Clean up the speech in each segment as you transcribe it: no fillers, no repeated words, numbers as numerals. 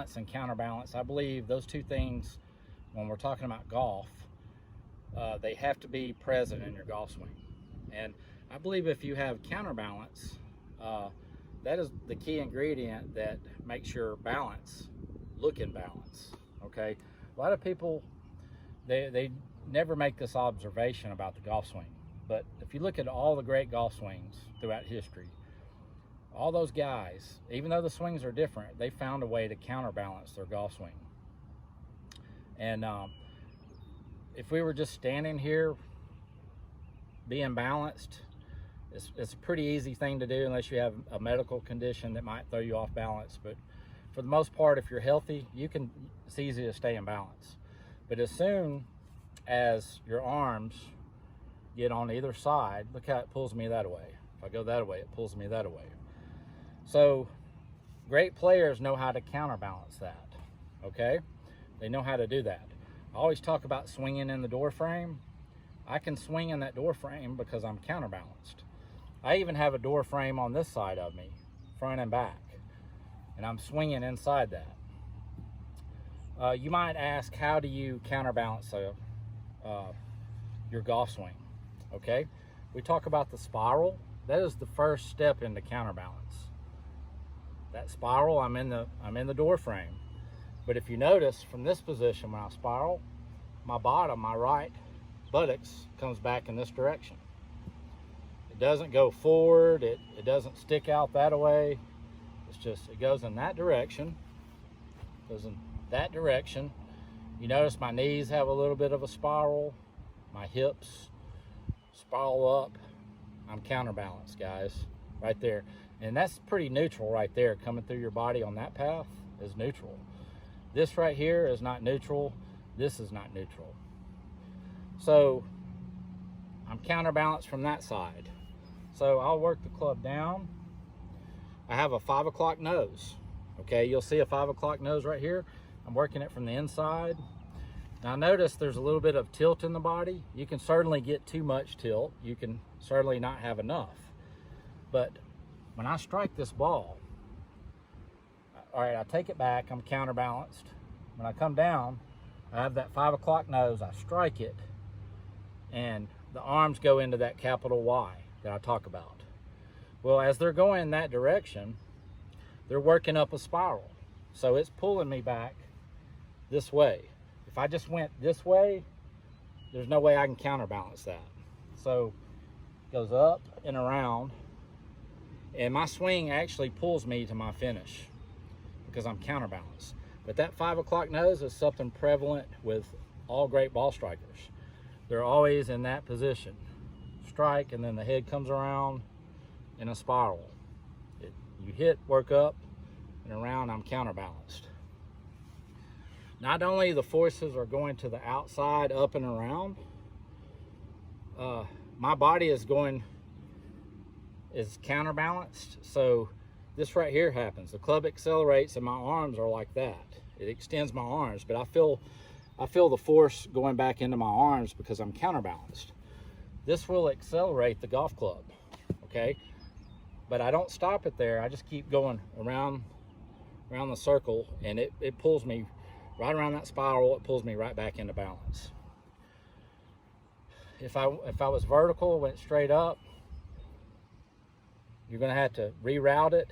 balance and counterbalance, I believe those two things, when we're talking about golf, they have to be present in your golf swing. And I believe if you have counterbalance, that is the key ingredient that makes your balance look in balance. Okay, a lot of people, they never make this observation about the golf swing, but if you look at all the great golf swings throughout history, all those guys, even though the swings are different, they found a way to counterbalance their golf swing. And if we were just standing here being balanced, it's a pretty easy thing to do unless you have a medical condition that might throw you off balance. But for the most part, if you're healthy, it's easy to stay in balance. But as soon as your arms get on either side, look how it pulls me that way. If I go that way, it pulls me that way. So great players know how to counterbalance that, okay? They know how to do that. I always talk about swinging in the door frame. I can swing in that door frame because I'm counterbalanced. I even have a door frame on this side of me, front and back, and I'm swinging inside that. You might ask, how do you counterbalance your golf swing? Okay, we talk about the spiral. That is the first step into counterbalance. That spiral, I'm in the door frame. But if you notice from this position, when I spiral, my bottom, my right buttocks comes back in this direction. It doesn't go forward, it doesn't stick out that way. It's just, it goes in that direction, goes in that direction. You notice my knees have a little bit of a spiral, my hips spiral up. I'm counterbalanced, guys, right there. And that's pretty neutral right there. Coming through your body on that path is neutral. This right here is not neutral. This is not neutral. So I'm counterbalanced from that side. So I'll work the club down. I have a 5 o'clock nose. Okay, you'll see a 5 o'clock nose right here. I'm working it from the inside. Now notice there's a little bit of tilt in the body. You can certainly get too much tilt. You can certainly not have enough. But when I strike this ball, all right, I take it back, I'm counterbalanced. When I come down, I have that 5 o'clock nose, I strike it, and the arms go into that capital Y that I talk about. Well, as they're going in that direction, they're working up a spiral. So it's pulling me back this way. If I just went this way, there's no way I can counterbalance that. So it goes up and around, and my swing actually pulls me to my finish because I'm counterbalanced. But that 5 o'clock nose is something prevalent with all great ball strikers. They're always in that position. Strike, and then the head comes around in a spiral. You hit, work up, and around, I'm counterbalanced. Not only the forces are going to the outside, up and around, my body is counterbalanced. So this right here happens. The club accelerates and my arms are like that. It extends my arms, but I feel the force going back into my arms because I'm counterbalanced. This will accelerate the golf club, okay? But I don't stop it there. I just keep going around the circle, and it pulls me right around that spiral. It pulls me right back into balance. If I was vertical, went straight up, you're gonna have to reroute it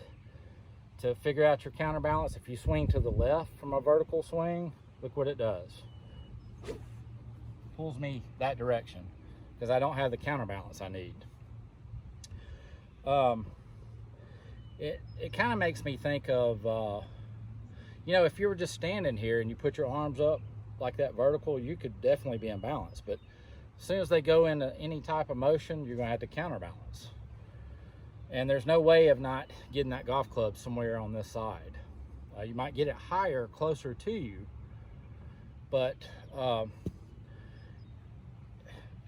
to figure out your counterbalance. If you swing to the left from a vertical swing, look what it does. It pulls me that direction because I don't have the counterbalance I need. It kind of makes me think of, you know, if you were just standing here and you put your arms up like that vertical, you could definitely be in balance. But as soon as they go into any type of motion, you're gonna have to counterbalance. And there's no way of not getting that golf club somewhere on this side. You might get it higher, closer to you, but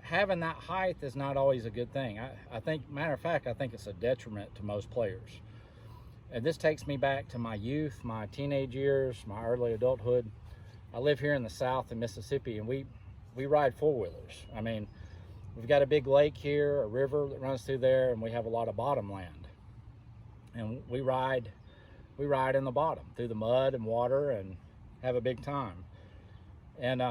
having that height is not always a good thing. I think, matter of fact, I think it's a detriment to most players. And this takes me back to my youth, my teenage years, my early adulthood. I live here in the South in Mississippi, and we ride four-wheelers. I mean, we've got a big lake here, a river that runs through there, and we have a lot of bottom land. And we ride we ride in the bottom through the mud and water and have a big time. And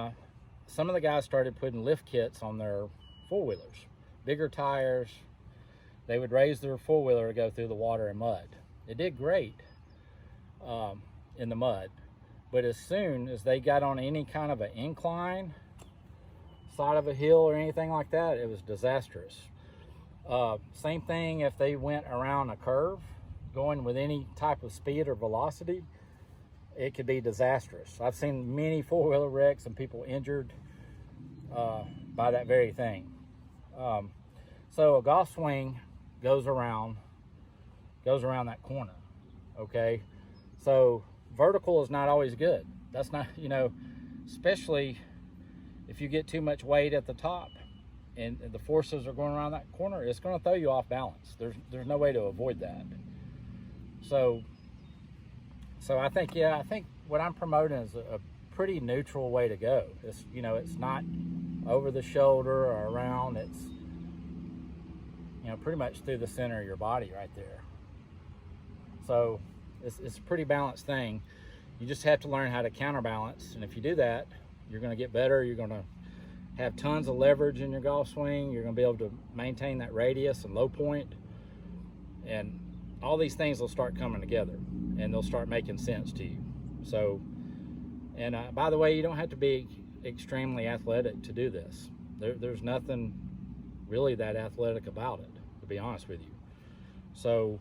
some of the guys started putting lift kits on their four-wheelers, bigger tires. They would raise their four-wheeler to go through the water and mud. It did great in the mud, but as soon as they got on any kind of an incline, side of a hill or anything like that, it was disastrous. Same thing if they went around a curve, going with any type of speed or velocity, it could be disastrous. I've seen many four-wheeler wrecks and people injured by that very thing. So a golf swing goes around that corner, okay? So vertical is not always good. That's not, you know, especially if you get too much weight at the top and the forces are going around that corner, it's going to throw you off balance. There's no way to avoid that. So I think, yeah, I think what I'm promoting is a pretty neutral way to go. It's, you know, it's not over the shoulder or around. It's, you know, pretty much through the center of your body right there. So it's a pretty balanced thing. You just have to learn how to counterbalance, and if you do that, you're going to get better. You're going to have tons of leverage in your golf swing. You're going to be able to maintain that radius and low point, and all these things will start coming together and they'll start making sense to you. So, and by the way, you don't have to be extremely athletic to do this. There's nothing really that athletic about it, to be honest with you. So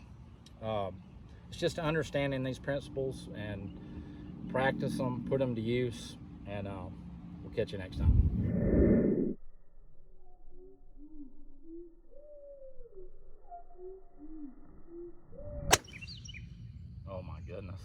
it's just understanding these principles and practice them, put them to use, and we'll catch you next time. Oh my goodness.